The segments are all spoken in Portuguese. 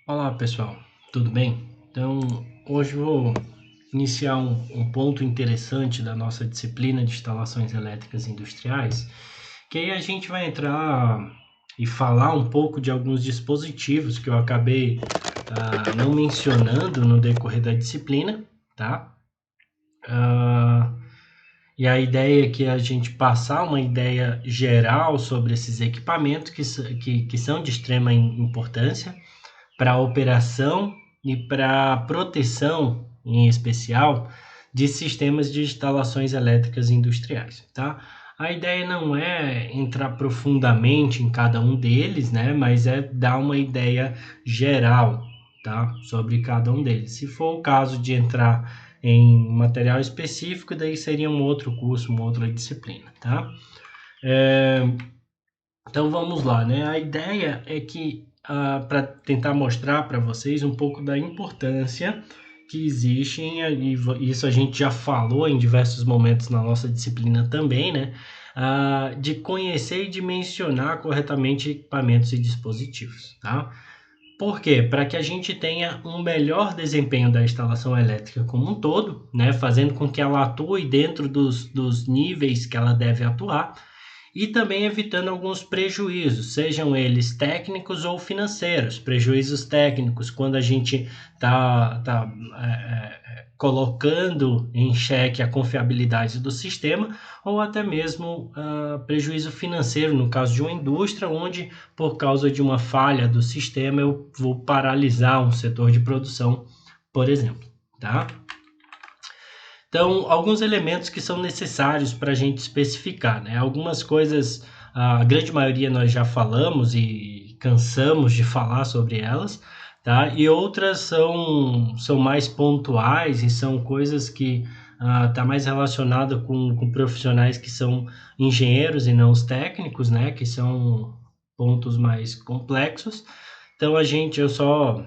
Olá pessoal, tudo bem? Então, hoje eu vou iniciar um ponto interessante da nossa disciplina de instalações elétricas industriais, que aí a gente vai entrar e falar um pouco de alguns dispositivos que eu acabei não mencionando no decorrer da disciplina, tá? Ah, e a ideia é que a gente passar uma ideia geral sobre esses equipamentos que são de extrema importância para operação e para proteção, em especial, de sistemas de instalações elétricas industriais, tá? A ideia não é entrar profundamente em cada um deles, né? Mas é dar uma ideia geral, tá? Sobre cada um deles. Se for o caso de entrar em material específico, daí seria um outro curso, uma outra disciplina, tá? Então vamos lá, né? A ideia é que para tentar mostrar para vocês um pouco da importância que existe, e isso a gente já falou em diversos momentos na nossa disciplina também, né? De conhecer e dimensionar corretamente equipamentos e dispositivos, tá? Por quê? Para que a gente tenha um melhor desempenho da instalação elétrica como um todo, né? Fazendo com que ela atue dentro dos níveis que ela deve atuar e também evitando alguns prejuízos, sejam eles técnicos ou financeiros. Prejuízos técnicos, quando a gente colocando em xeque a confiabilidade do sistema, ou até mesmo prejuízo financeiro, no caso de uma indústria, onde, por causa de uma falha do sistema, eu vou paralisar um setor de produção, por exemplo. Tá? Então, alguns elementos que são necessários para a gente especificar, né? Algumas coisas, a grande maioria nós já falamos e cansamos de falar sobre elas, tá? E outras são mais pontuais e são coisas que tá mais relacionada com profissionais que são engenheiros e não os técnicos, né? Que são pontos mais complexos. Então, eu só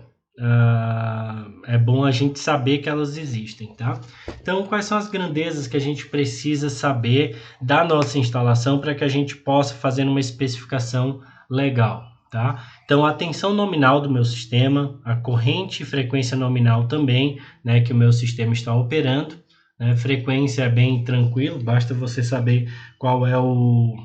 é bom a gente saber que elas existem, tá? Então, quais são as grandezas que a gente precisa saber da nossa instalação para que a gente possa fazer uma especificação legal, tá? Então, a tensão nominal do meu sistema, a corrente e frequência nominal também, né, que o meu sistema está operando, né? Frequência é bem tranquilo, basta você saber qual é o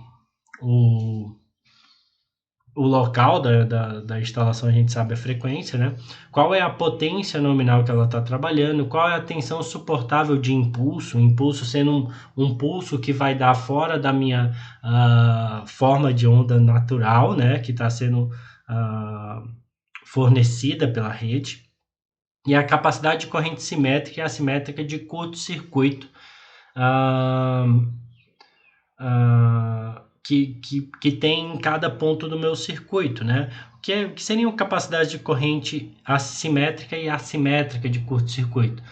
o local da instalação, a gente sabe a frequência, né? Qual é a potência nominal que ela está trabalhando, qual é a tensão suportável de impulso, impulso sendo um pulso que vai dar fora da minha forma de onda natural, né? Que está sendo fornecida pela rede, e a capacidade de corrente simétrica e assimétrica de curto-circuito, uh, que tem em cada ponto do meu circuito, né? Que seriam capacidades de corrente assimétrica e assimétrica de curto-circuito.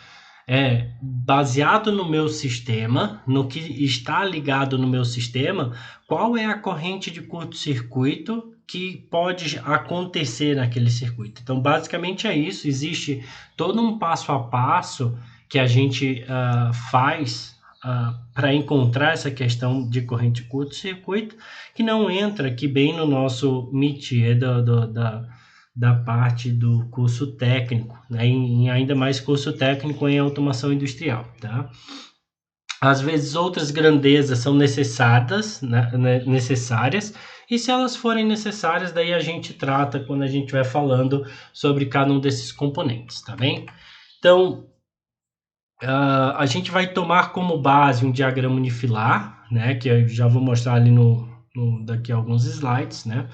É baseado no meu sistema, no que está ligado no meu sistema, qual é a corrente de curto-circuito que pode acontecer naquele circuito. Então, basicamente é isso. Existe todo um passo a passo que a gente faz para encontrar essa questão de corrente de curto-circuito, que não entra aqui bem no nosso métier da parte do curso técnico, né? Em ainda mais curso técnico em automação industrial, tá? Às vezes outras grandezas são necessárias, né? Necessárias, e se elas forem necessárias, daí a gente trata quando a gente vai falando sobre cada um desses componentes, tá bem? Então, a gente vai tomar como base um diagrama unifilar, né? Que eu já vou mostrar ali daqui a alguns slides, né?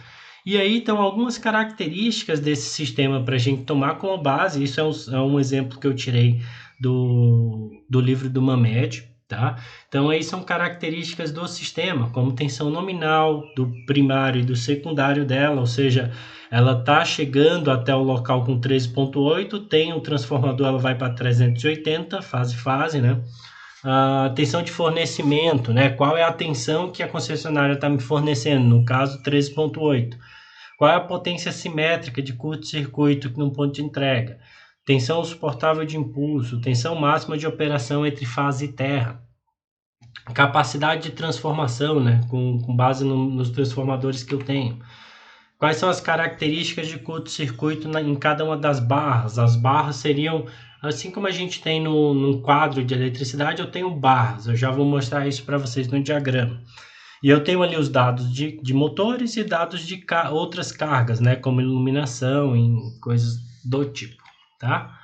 E aí estão algumas características desse sistema para a gente tomar como base. Isso é um exemplo que eu tirei do livro do Mamed, tá? Então aí são características do sistema, como tensão nominal do primário e do secundário dela, ou seja, ela está chegando até o local com 13.8, tem o transformador, ela vai para 380, fase, né? A tensão de fornecimento, né? Qual é a tensão que a concessionária está me fornecendo? No caso, 13.8. Qual é a potência simétrica de curto-circuito no ponto de entrega? Tensão suportável de impulso, tensão máxima de operação entre fase e terra. Capacidade de transformação, né? Com base nos transformadores que eu tenho. Quais são as características de curto-circuito em cada uma das barras? As barras seriam, assim como a gente tem num quadro de eletricidade, eu tenho barras. Eu já vou mostrar isso para vocês no diagrama. E eu tenho ali os dados de motores e dados de outras cargas, né, como iluminação e coisas do tipo, tá?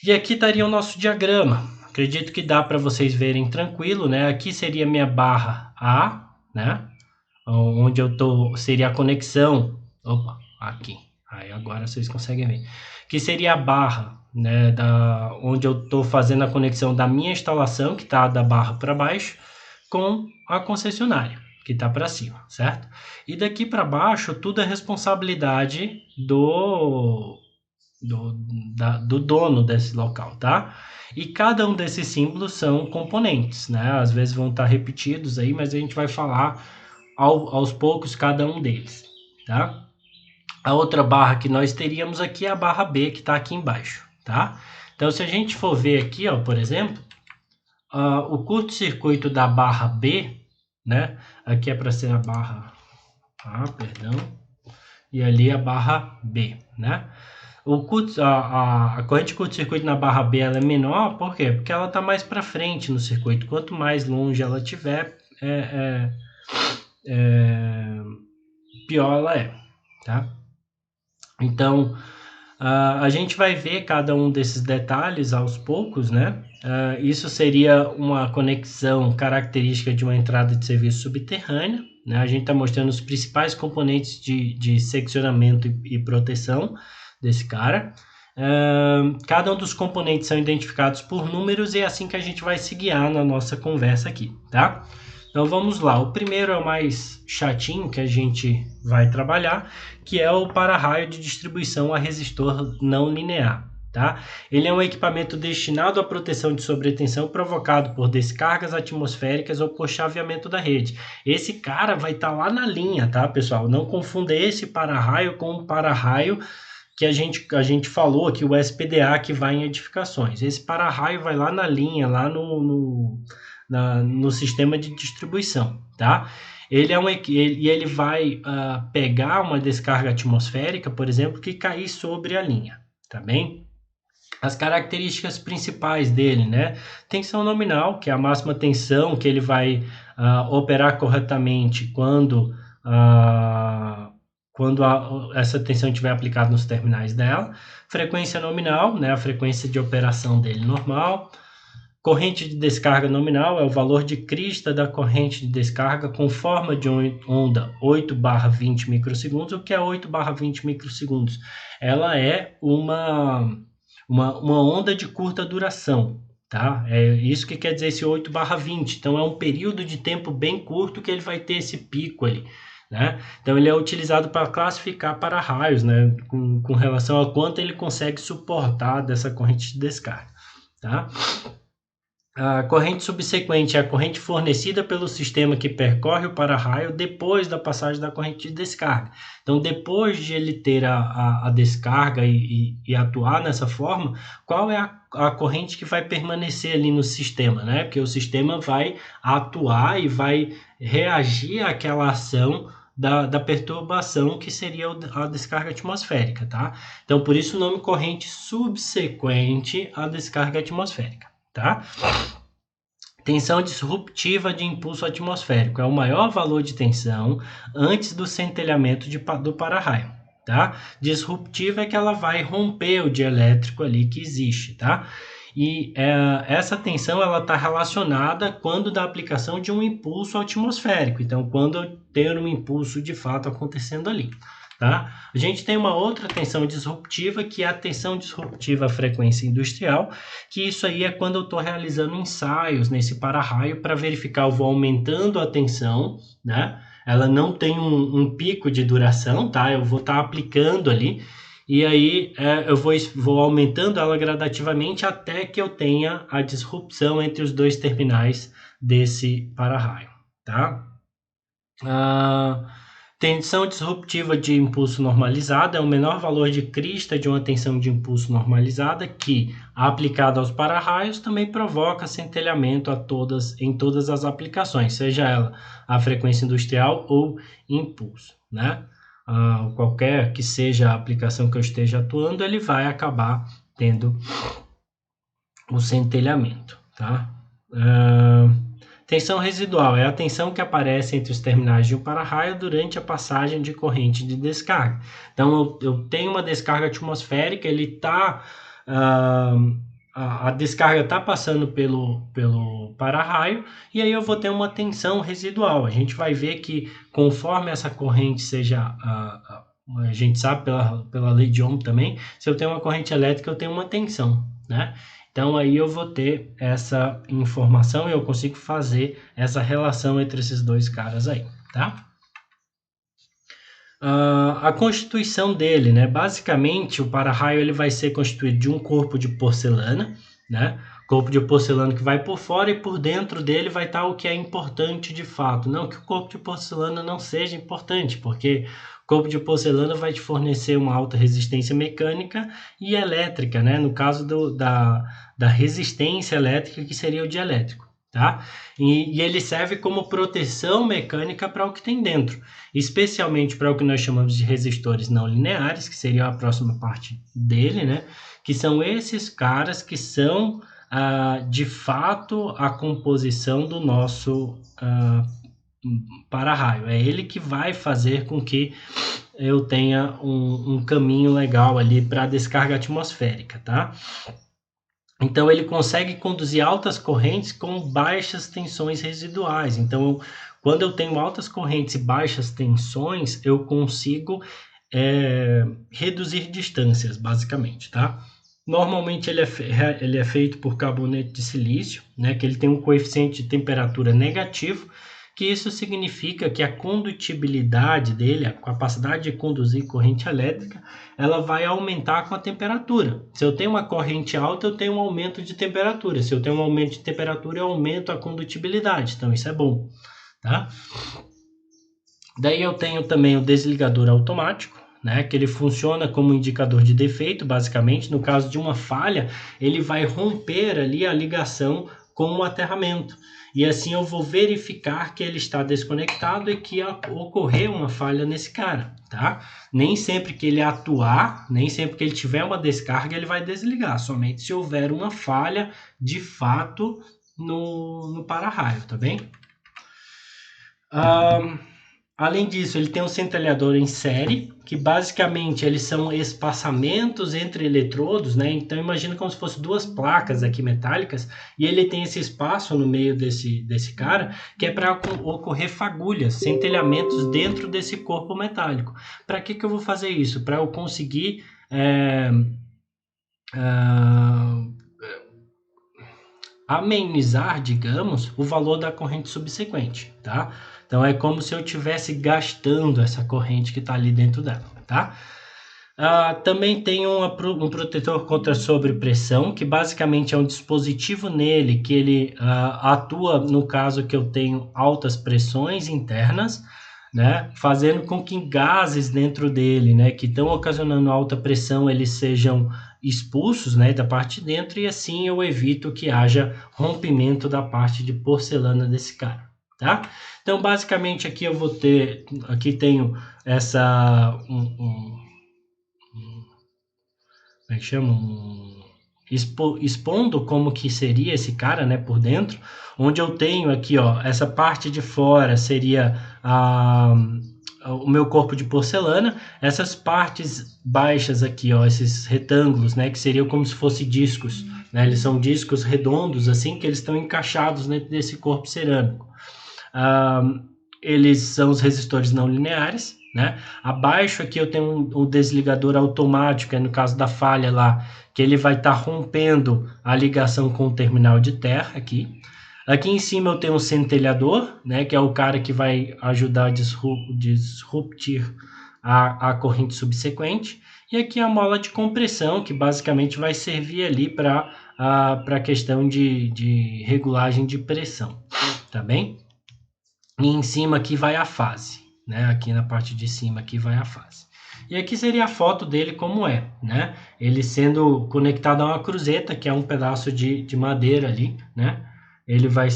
E aqui estaria o nosso diagrama. Acredito que dá para vocês verem tranquilo, né? Aqui seria minha barra A, né? Onde eu tô, seria a conexão. Opa, aqui. Aí agora vocês conseguem ver. Que seria a barra, né? Onde eu estou fazendo a conexão da minha instalação, que está da barra para baixo, com a concessionária, que está para cima, certo? E daqui para baixo, tudo é responsabilidade do dono desse local, tá? E cada um desses símbolos são componentes, né? Às vezes vão estar repetidos aí, mas a gente vai falar aos poucos cada um deles, tá? A outra barra que nós teríamos aqui é a barra B, que está aqui embaixo, tá? Então, se a gente for ver aqui, ó, por exemplo, o curto-circuito da barra B, né? Aqui é para ser a barra A, perdão, e ali a barra B, né? A corrente de curto-circuito na barra B ela é menor, por quê? Porque ela está mais para frente no circuito. Quanto mais longe ela estiver, pior ela é, tá? Então, a gente vai ver cada um desses detalhes aos poucos, né? Isso seria uma conexão característica de uma entrada de serviço subterrânea, né? A gente está mostrando os principais componentes de seccionamento e proteção desse cara. Cada um dos componentes são identificados por números e é assim que a gente vai se guiar na nossa conversa aqui, tá? Então vamos lá, o primeiro é o mais chatinho que a gente vai trabalhar, que é o para-raio de distribuição a resistor não linear, tá? Ele é um equipamento destinado à proteção de sobretensão provocado por descargas atmosféricas ou por chaveamento da rede. Esse cara vai estar lá na linha, tá, pessoal? Não confunda esse para-raio com o para-raio que a gente falou aqui, o SPDA, que vai em edificações. Esse para-raio vai lá na linha, lá no sistema de distribuição, tá? Ele vai pegar uma descarga atmosférica, por exemplo, que cair sobre a linha, tá bem? As características principais dele, né? Tensão nominal, que é a máxima tensão que ele vai operar corretamente quando essa tensão estiver aplicada nos terminais dela. Frequência nominal, né? A frequência de operação dele normal. Corrente de descarga nominal é o valor de crista da corrente de descarga com forma de onda 8/20 microsegundos. O que é 8/20 microsegundos? Ela é uma onda de curta duração, tá? É isso que quer dizer esse 8/20. Então, é um período de tempo bem curto que ele vai ter esse pico ali, né? Então, ele é utilizado para classificar para-raios, né? Com relação a quanto ele consegue suportar dessa corrente de descarga, tá? A corrente subsequente é a corrente fornecida pelo sistema que percorre o para-raio depois da passagem da corrente de descarga. Então, depois de ele ter a descarga e atuar nessa forma, qual é a corrente que vai permanecer ali no sistema, né? Porque o sistema vai atuar e vai reagir àquela ação da perturbação que seria a descarga atmosférica, tá? Então, por isso o nome corrente subsequente à descarga atmosférica, tá? Tensão disruptiva de impulso atmosférico é o maior valor de tensão antes do centelhamento do para-raio, tá? Disruptiva é que ela vai romper o dielétrico ali que existe, tá? E essa tensão ela está relacionada quando da aplicação de um impulso atmosférico. Então, quando eu tenho um impulso de fato acontecendo ali, tá? A gente tem uma outra tensão disruptiva, que é a tensão disruptiva à frequência industrial, que isso aí é quando eu estou realizando ensaios nesse para-raio para verificar, eu vou aumentando a tensão, né? Ela não tem um pico de duração, tá? Eu vou estar aplicando ali, e aí eu vou aumentando ela gradativamente até que eu tenha a disrupção entre os dois terminais desse para-raio, tá? Tensão disruptiva de impulso normalizada é o menor valor de crista de uma tensão de impulso normalizada que, aplicada aos para-raios, também provoca centelhamento em todas as aplicações, seja ela a frequência industrial ou impulso, né? qualquer que seja a aplicação que eu esteja atuando, ele vai acabar tendo o centelhamento, tá? Tensão residual é a tensão que aparece entre os terminais de um para-raio durante a passagem de corrente de descarga. Então, eu tenho uma descarga atmosférica, ele está... a descarga está passando pelo para-raio, e aí eu vou ter uma tensão residual. A gente vai ver que conforme essa corrente seja... a gente sabe pela lei de Ohm também, se eu tenho uma corrente elétrica, eu tenho uma tensão, né? Então, aí eu vou ter essa informação e eu consigo fazer essa relação entre esses dois caras aí, tá? A constituição dele, né? Basicamente, o para-raio ele vai ser constituído de um corpo de porcelana, né? Corpo de porcelana que vai por fora e por dentro dele vai estar o que é importante de fato. Não que o corpo de porcelana não seja importante, porque o corpo de porcelana vai te fornecer uma alta resistência mecânica e elétrica, né? No caso da resistência elétrica, que seria o dielétrico, tá? E ele serve como proteção mecânica para o que tem dentro, especialmente para o que nós chamamos de resistores não lineares, que seria a próxima parte dele, né? Que são esses caras que são de fato a composição do nosso para-raio. É ele que vai fazer com que eu tenha um caminho legal ali para a descarga atmosférica, tá? Então, ele consegue conduzir altas correntes com baixas tensões residuais. Então, quando eu tenho altas correntes e baixas tensões, eu consigo reduzir distâncias, basicamente, tá? Normalmente, ele é feito por carboneto de silício, né? Que ele tem um coeficiente de temperatura negativo, que isso significa que a condutibilidade dele, a capacidade de conduzir corrente elétrica, ela vai aumentar com a temperatura. Se eu tenho uma corrente alta, eu tenho um aumento de temperatura. Se eu tenho um aumento de temperatura, eu aumento a condutibilidade. Então, isso é bom, tá? Daí eu tenho também o desligador automático, né, que ele funciona como indicador de defeito, basicamente. No caso de uma falha, ele vai romper ali a ligação com o aterramento. E assim eu vou verificar que ele está desconectado e que ocorreu uma falha nesse cara, tá? Nem sempre que ele atuar, nem sempre que ele tiver uma descarga, ele vai desligar. Somente se houver uma falha, de fato, no para-raio, tá bem? Além disso, ele tem um centelhador em série, que basicamente eles são espaçamentos entre eletrodos, né? Então imagina como se fossem duas placas aqui metálicas, e ele tem esse espaço no meio desse cara, que é para ocorrer fagulhas, centelhamentos dentro desse corpo metálico. Para que eu vou fazer isso? Para eu conseguir amenizar, digamos, o valor da corrente subsequente, tá? Então, é como se eu estivesse gastando essa corrente que está ali dentro dela, tá? Também tem um protetor contra sobrepressão, que basicamente é um dispositivo nele que ele atua no caso que eu tenho altas pressões internas, né? Fazendo com que gases dentro dele, né, que estão ocasionando alta pressão, eles sejam expulsos, né, da parte de dentro, e assim eu evito que haja rompimento da parte de porcelana desse cara, tá? Então, basicamente, aqui eu vou ter, aqui tenho essa, como é que chama? Expondo como que seria esse cara, né, por dentro, onde eu tenho aqui, ó, essa parte de fora seria o meu corpo de porcelana, essas partes baixas aqui, ó, esses retângulos, né, que seriam como se fossem discos, né, eles são discos redondos, assim, que eles estão encaixados dentro desse corpo cerâmico. Eles são os resistores não lineares, né? Abaixo aqui eu tenho um desligador automático, no caso da falha lá, que ele vai estar rompendo a ligação com o terminal de terra aqui. Aqui em cima eu tenho um centelhador, né, que é o cara que vai ajudar a disruptir a corrente subsequente. E aqui a mola de compressão, que basicamente vai servir ali para a questão de regulagem de pressão, tá bem? E em cima aqui vai a fase, né? Aqui na parte de cima aqui vai a fase. E aqui seria a foto dele como é, né? Ele sendo conectado a uma cruzeta, que é um pedaço de madeira ali, né? Ele vai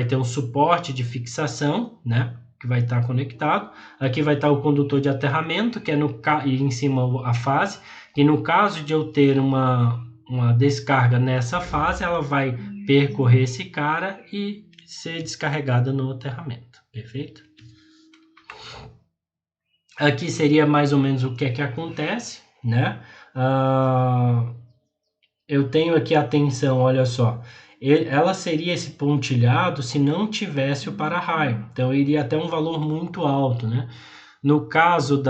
ter um suporte de fixação, né? que vai estar conectado. Aqui vai estar o condutor de aterramento, que é e em cima a fase. E no caso de eu ter uma descarga nessa fase, ela vai percorrer esse cara e ser descarregada no aterramento. Perfeito? Aqui seria mais ou menos o que é que acontece, né? Eu tenho aqui a tensão, olha só. Ela seria esse pontilhado se não tivesse o para-raio. Então, iria até um valor muito alto, né? No caso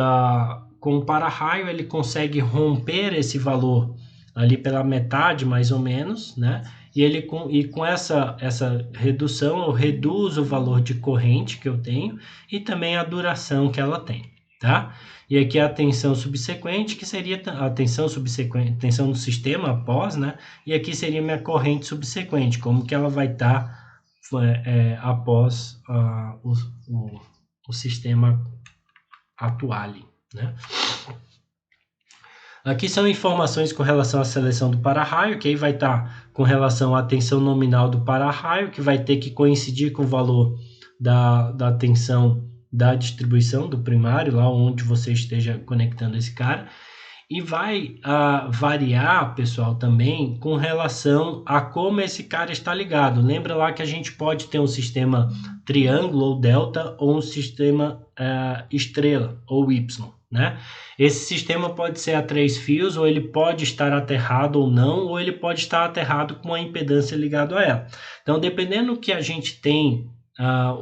com o para-raio, ele consegue romper esse valor ali pela metade, mais ou menos, né? E com essa redução, eu reduzo o valor de corrente que eu tenho e também a duração que ela tem, tá? E aqui a tensão subsequente, que seria a tensão subsequente, tensão do sistema após, né? E aqui seria minha corrente subsequente, como que ela vai estar após o sistema atuale, né? Aqui são informações com relação à seleção do para-raio, que aí vai estar com relação à tensão nominal do para-raio, que vai ter que coincidir com o valor da tensão da distribuição do primário, lá onde você esteja conectando esse cara. E vai variar, pessoal, também com relação a como esse cara está ligado. Lembra lá que a gente pode ter um sistema triângulo ou delta ou um sistema estrela ou Y, né? Esse sistema pode ser a 3 fios, ou ele pode estar aterrado ou não, ou ele pode estar aterrado com uma impedância ligada a ela. Então, dependendo do que a gente tem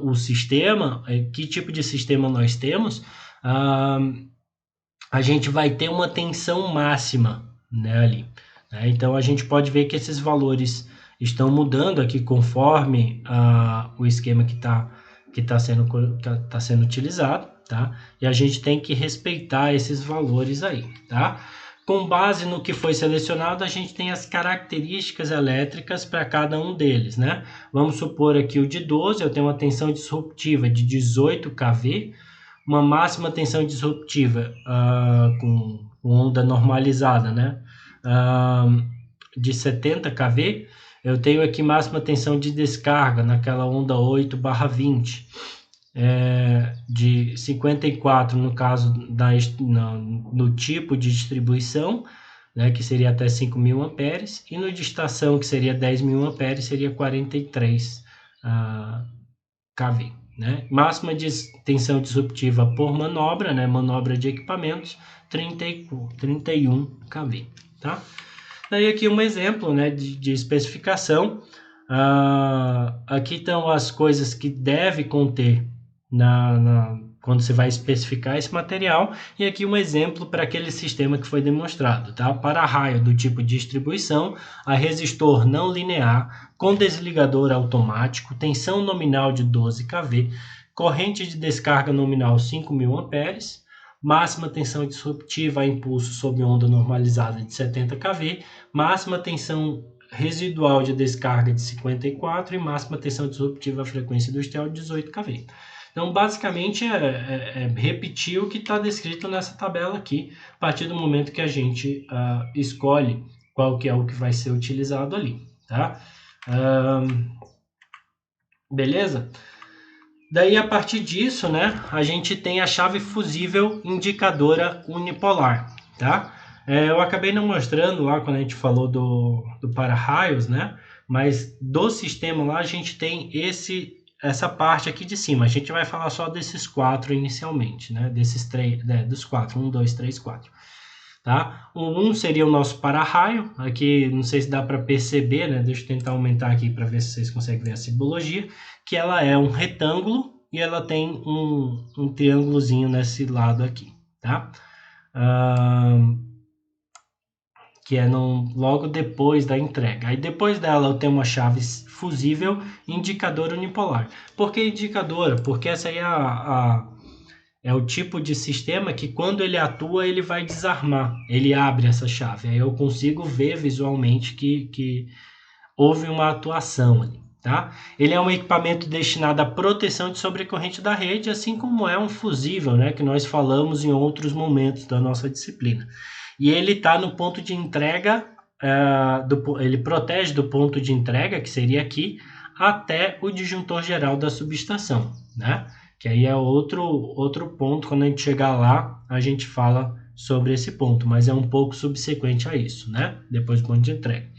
o sistema, que tipo de sistema nós temos, a gente vai ter uma tensão máxima, né, ali. Né? Então, a gente pode ver que esses valores estão mudando aqui conforme o esquema que tá sendo utilizado, tá? E a gente tem que respeitar esses valores aí, tá? Com base no que foi selecionado, a gente tem as características elétricas para cada um deles, né? Vamos supor aqui o de 12, eu tenho uma tensão disruptiva de 18 kV, uma máxima tensão disruptiva com onda normalizada, né? De 70 kV, eu tenho aqui máxima tensão de descarga naquela onda 8/20, de 54 no caso no tipo de distribuição, né, que seria até 5.000 amperes, e no de estação, que seria 10.000 amperes, seria 43 kV. Né? Máxima de tensão disruptiva por manobra, né? Manobra de equipamentos, 31 kV. Tá? Daí aqui um exemplo, né, de especificação. Aqui estão as coisas que deve conter quando você vai especificar esse material, e aqui um exemplo para aquele sistema que foi demonstrado, tá? Para-raio do tipo de distribuição, a resistor não linear, com desligador automático, tensão nominal de 12 kV, corrente de descarga nominal 5.000 amperes, máxima tensão disruptiva a impulso sob onda normalizada de 70 kV, máxima tensão residual de descarga de 54 e máxima tensão disruptiva a frequência industrial de 18 kV. Então, basicamente, repetir o que está descrito nessa tabela aqui, a partir do momento que a gente escolhe qual que é o que vai ser utilizado ali, tá? Beleza? Daí, a partir disso, né, a gente tem a chave fusível indicadora unipolar, tá? Eu acabei não mostrando lá quando a gente falou do para-raios, né? Mas do sistema lá a gente tem essa parte aqui de cima. A gente vai falar só desses 4 inicialmente, né? Desses 3, dos 4, 1, 2, 3, 4. Tá? O 1 seria o nosso para-raio. Aqui não sei se dá para perceber, né? Deixa eu tentar aumentar aqui para ver se vocês conseguem ver a simbologia. Que ela é um retângulo e ela tem um triângulozinho nesse lado aqui, tá? Que é logo depois da entrega. Aí depois dela eu tenho uma chave fusível indicadora unipolar. Por que indicadora? Porque essa aí é o tipo de sistema que quando ele atua ele vai desarmar, ele abre essa chave. Aí eu consigo ver visualmente que houve uma atuação ali. Tá? Ele é um equipamento destinado à proteção de sobrecorrente da rede, assim como é um fusível, né, que nós falamos em outros momentos da nossa disciplina. E ele está no ponto de entrega, ele protege do ponto de entrega, que seria aqui, até o disjuntor geral da subestação. Né? Que aí é outro ponto, quando a gente chegar lá, a gente fala sobre esse ponto, mas é um pouco subsequente a isso, né? Depois do ponto de entrega.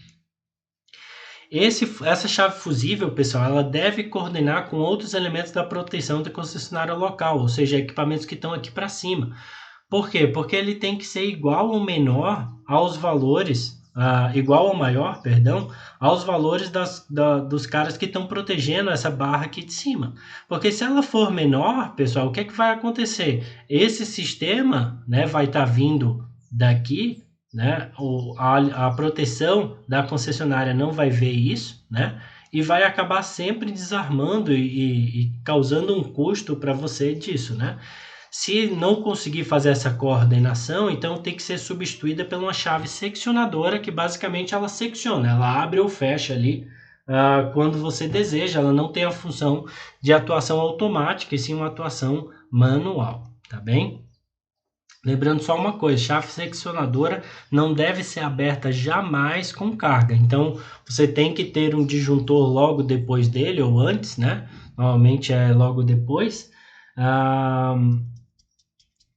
Essa chave fusível, pessoal, ela deve coordenar com outros elementos da proteção da concessionária local, ou seja, equipamentos que estão aqui para cima. Por quê? Porque ele tem que ser igual ou menor aos valores, igual ou maior, perdão, aos valores dos caras que estão protegendo essa barra aqui de cima. Porque se ela for menor, pessoal, o que é que vai acontecer? Esse sistema, né, vai estar vindo daqui, né, a proteção da concessionária não vai ver isso, né, e vai acabar sempre desarmando e causando um custo para você disso, né? Se não conseguir fazer essa coordenação, então tem que ser substituída por uma chave seccionadora, que basicamente ela secciona, ela abre ou fecha ali quando você deseja, ela não tem a função de atuação automática, e sim uma atuação manual, tá bem? Lembrando só uma coisa, chave seccionadora não deve ser aberta jamais com carga, então você tem que ter um disjuntor logo depois dele, ou antes, né? Normalmente é logo depois,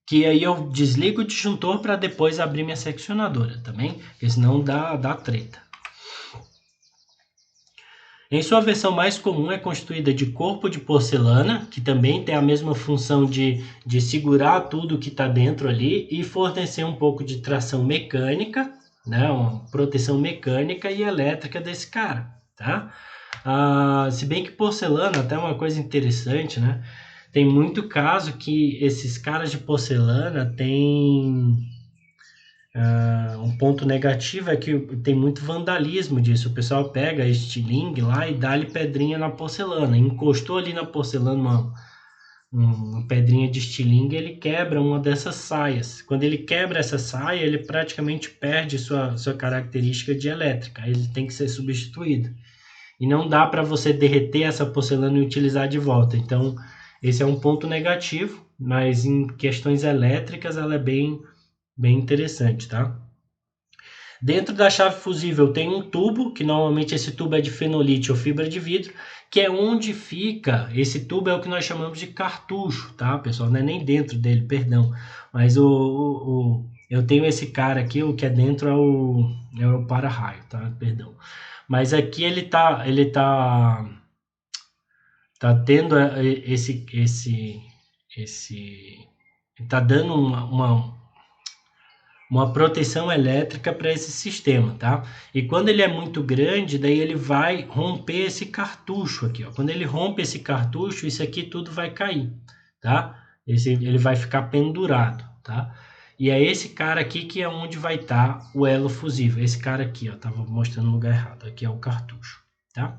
que aí eu desligo o disjuntor para depois abrir minha seccionadora, também, porque senão dá treta. Em sua versão mais comum é constituída de corpo de porcelana, que também tem a mesma função de segurar tudo que está dentro ali e fornecer um pouco de tração mecânica, né, uma proteção mecânica e elétrica desse cara, tá? Se bem que porcelana, até uma coisa interessante, né? Tem muito caso que esses caras de porcelana têm um ponto negativo, é que tem muito vandalismo disso. O pessoal pega estilingue lá e dá-lhe pedrinha na porcelana. Encostou ali na porcelana uma pedrinha de estilingue, ele quebra uma dessas saias. Quando ele quebra essa saia, ele praticamente perde sua característica de elétrica. Ele tem que ser substituído. E não dá para você derreter essa porcelana e utilizar de volta. Então, esse é um ponto negativo, mas em questões elétricas ela é bem interessante, tá? Dentro da chave fusível tem um tubo, que normalmente esse tubo é de fenolite ou fibra de vidro, que é onde fica, esse tubo é o que nós chamamos de cartucho, tá, pessoal? Não é nem dentro dele, perdão. Mas eu tenho esse cara aqui, o que é dentro é o para-raio, tá? Perdão. Mas aqui ele tá tendo tá dando uma proteção elétrica para esse sistema, tá? E quando ele é muito grande, daí ele vai romper esse cartucho aqui, ó. Quando ele rompe esse cartucho, isso aqui tudo vai cair, tá? Ele vai ficar pendurado, tá? E é esse cara aqui que é onde vai estar o elo fusível. Esse cara aqui, ó, tava mostrando no lugar errado. Aqui é o cartucho, tá?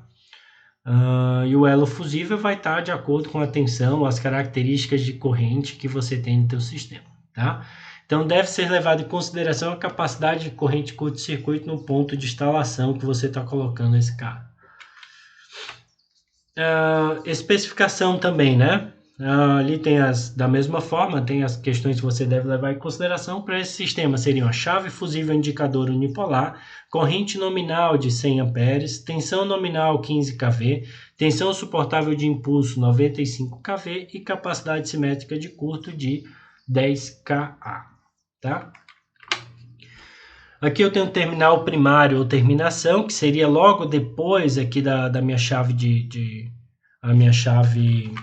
E o elo fusível vai estar de acordo com a tensão, as características de corrente que você tem no teu sistema, tá? Então, deve ser levado em consideração a capacidade de corrente curto-circuito no ponto de instalação que você está colocando esse carro. Especificação também, né? Ali tem da mesma forma, tem as questões que você deve levar em consideração. Para esse sistema seriam a chave fusível indicador unipolar, corrente nominal de 100 amperes, tensão nominal 15 kV, tensão suportável de impulso 95 kV e capacidade simétrica de curto de 10 kA, tá? Aqui eu tenho terminal primário ou terminação, que seria logo depois aqui da minha chave a minha chave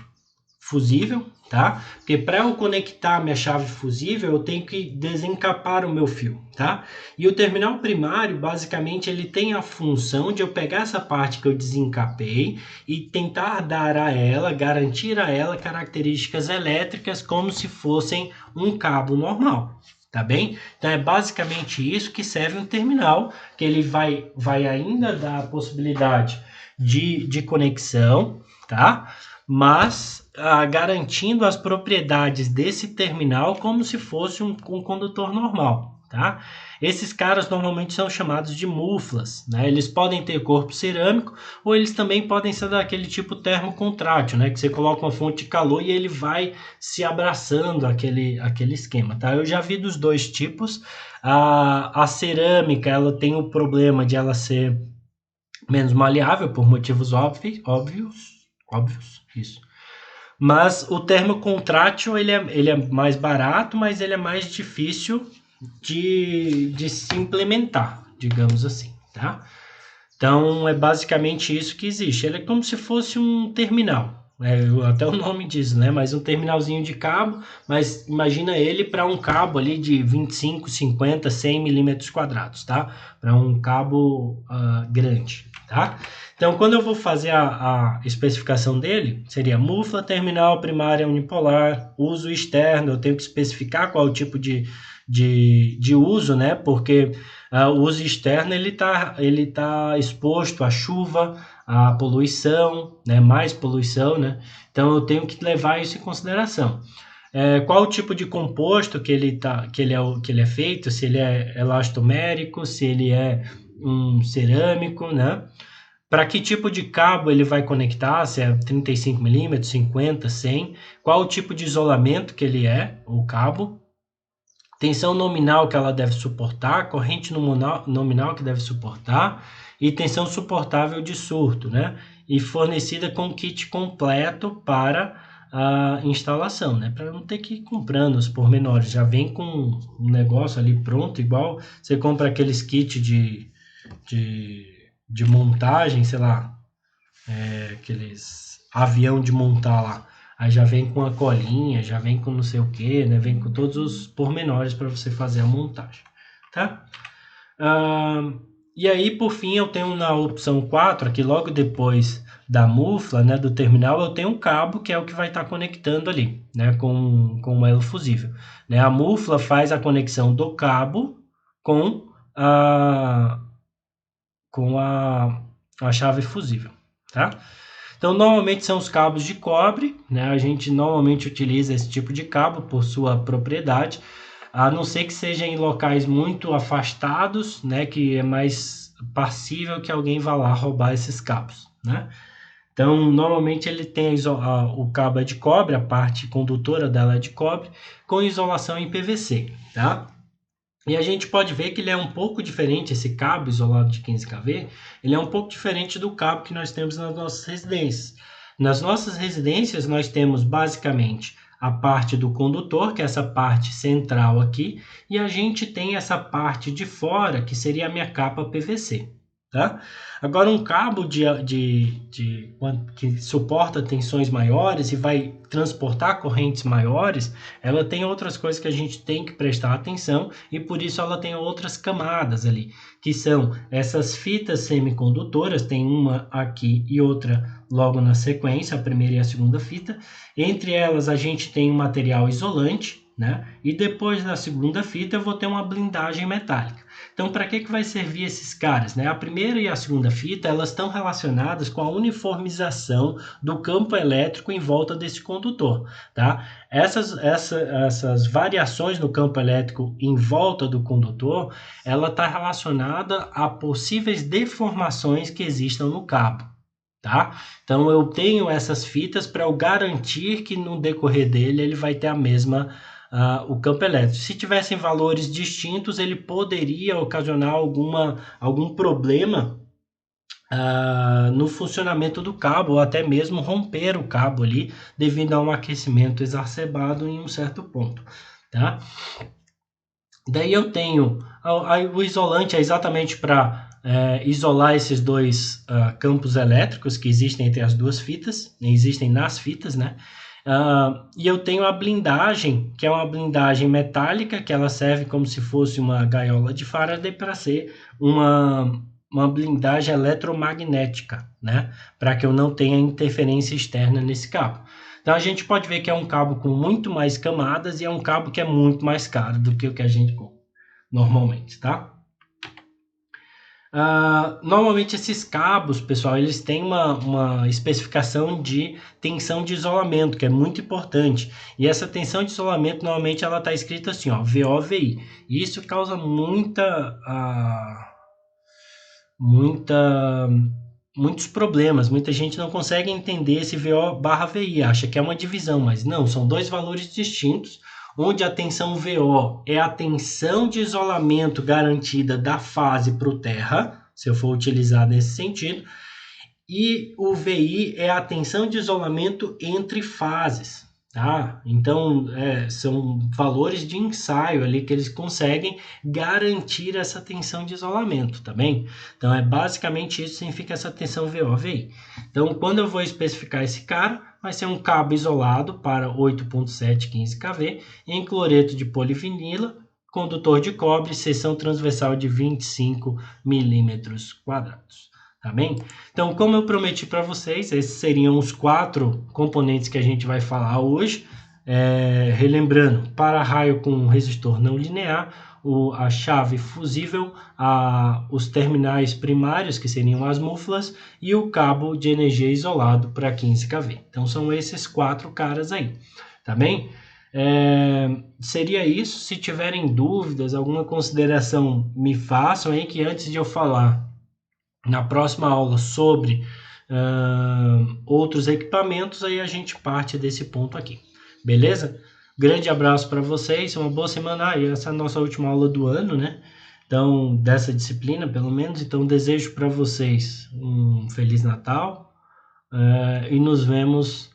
fusível, tá? Porque para eu conectar a minha chave fusível, eu tenho que desencapar o meu fio, tá? E o terminal primário, basicamente, ele tem a função de eu pegar essa parte que eu desencapei e tentar dar a ela, garantir a ela características elétricas como se fossem um cabo normal, tá bem? Então é basicamente isso que serve um terminal, que ele vai ainda dar a possibilidade de conexão, tá? Mas garantindo as propriedades desse terminal como se fosse um condutor normal, tá? Esses caras normalmente são chamados de muflas, né? Eles podem ter corpo cerâmico ou eles também podem ser daquele tipo termocontrátil, né? Que você coloca uma fonte de calor e ele vai se abraçando aquele esquema, tá? Eu já vi dos dois tipos. A cerâmica, ela tem o problema de ela ser menos maleável por motivos óbvios, isso. Mas o termocontrátil ele é mais barato, mas ele é mais difícil de se implementar, digamos assim, tá? Então é basicamente isso que existe. Ele é como se fosse um terminal. Até o nome diz, né? Mas um terminalzinho de cabo, mas imagina ele para um cabo ali de 25, 50, 100 milímetros quadrados, tá? Para um cabo grande, tá? Então, quando eu vou fazer a especificação dele, seria mufla terminal primária unipolar, uso externo, eu tenho que especificar qual é o tipo de uso, né? Porque o uso externo ele tá exposto à chuva, à poluição, né? Mais poluição, né? Então eu tenho que levar isso em consideração. Qual o tipo de composto que ele é feito, se ele é elastomérico, se ele é um cerâmico, né? Para que tipo de cabo ele vai conectar, se é 35 milímetros, 50, 100, qual o tipo de isolamento que ele é, o cabo, tensão nominal que ela deve suportar, corrente nominal que deve suportar e tensão suportável de surto, né? E fornecida com kit completo para a instalação, né? Para não ter que ir comprando os pormenores, já vem com um negócio ali pronto, igual você compra aqueles kits de, de montagem, sei lá, aqueles avião de montar lá. Aí já vem com a colinha, já vem com não sei o que, né? Vem com todos os pormenores para você fazer a montagem, tá? E aí, por fim, eu tenho na opção 4, aqui logo depois da mufla, né, do terminal, eu tenho um cabo que é o que vai estar conectando ali, né, com o elo fusível. Né? A mufla faz a conexão do cabo com a, com a chave fusível, tá? Então, normalmente são os cabos de cobre, né? A gente normalmente utiliza esse tipo de cabo por sua propriedade, a não ser que seja em locais muito afastados, né? Que é mais passível que alguém vá lá roubar esses cabos, né? Então, normalmente ele tem o cabo é de cobre, a parte condutora dela é de cobre, com isolação em PVC, tá? E a gente pode ver que ele é um pouco diferente, esse cabo isolado de 15 kV, ele é um pouco diferente do cabo que nós temos nas nossas residências. Nas nossas residências, nós temos basicamente a parte do condutor, que é essa parte central aqui, e a gente tem essa parte de fora, que seria a minha capa PVC. Tá? Agora, um cabo que suporta tensões maiores e vai transportar correntes maiores, ela tem outras coisas que a gente tem que prestar atenção e por isso ela tem outras camadas ali, que são essas fitas semicondutoras, tem uma aqui e outra logo na sequência, a primeira e a segunda fita. Entre elas a gente tem um material isolante, né? E depois na segunda fita eu vou ter uma blindagem metálica. Então, para que vai servir esses caras? Né? A primeira e a segunda fita elas estão relacionadas com a uniformização do campo elétrico em volta desse condutor. Tá? Essas variações no campo elétrico em volta do condutor, ela está relacionada a possíveis deformações que existam no cabo. Tá? Então eu tenho essas fitas para eu garantir que no decorrer dele ele vai ter a mesma o campo elétrico. Se tivessem valores distintos, ele poderia ocasionar algum problema no funcionamento do cabo, ou até mesmo romper o cabo ali, devido a um aquecimento exacerbado em um certo ponto. Tá? Daí eu tenho o isolante é exatamente para isolar esses dois campos elétricos que existem entre as duas fitas, existem nas fitas, né? E eu tenho a blindagem, que é uma blindagem metálica, que ela serve como se fosse uma gaiola de Faraday para ser uma blindagem eletromagnética, né? Para que eu não tenha interferência externa nesse cabo. Então a gente pode ver que é um cabo com muito mais camadas e é um cabo que é muito mais caro do que o que a gente compra normalmente, tá? Normalmente esses cabos, pessoal, eles têm uma especificação de tensão de isolamento, que é muito importante. E essa tensão de isolamento, normalmente, ela está escrita assim, ó, VOVI. E isso causa muitos problemas. Muita gente não consegue entender esse VO/VI, acha que é uma divisão, mas não, são dois valores distintos, onde a tensão VO é a tensão de isolamento garantida da fase para o terra, se eu for utilizar nesse sentido, E o VI é a tensão de isolamento entre fases, tá? Então, são valores de ensaio ali que eles conseguem garantir essa tensão de isolamento, tá bem? Então, é basicamente isso que significa essa tensão VO-VI. Então, quando eu vou especificar esse cara, vai ser um cabo isolado para 8.715 kV em cloreto de polivinila, condutor de cobre, seção transversal de 25 milímetros quadrados. Tá bem? Então, como eu prometi para vocês, esses seriam os 4 componentes que a gente vai falar hoje. Relembrando, para-raio com resistor não linear, a chave fusível, os terminais primários, que seriam as múflas, e o cabo de energia isolado para 15 kV. Então, são esses 4 caras aí, tá bem? Seria isso. Se tiverem dúvidas, alguma consideração, me façam aí, que antes de eu falar na próxima aula sobre outros equipamentos, aí a gente parte desse ponto aqui, beleza? Grande abraço para vocês, uma boa semana. E essa é a nossa última aula do ano, né? Então, dessa disciplina, pelo menos. Então, desejo para vocês um Feliz Natal e nos vemos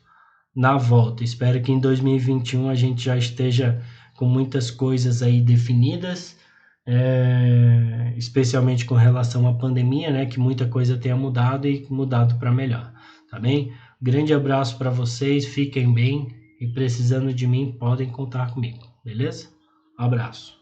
na volta. Espero que em 2021 a gente já esteja com muitas coisas aí definidas, especialmente com relação à pandemia, né? Que muita coisa tenha mudado e mudado para melhor, tá bem? Grande abraço para vocês, fiquem bem e precisando de mim podem contar comigo, beleza? Abraço.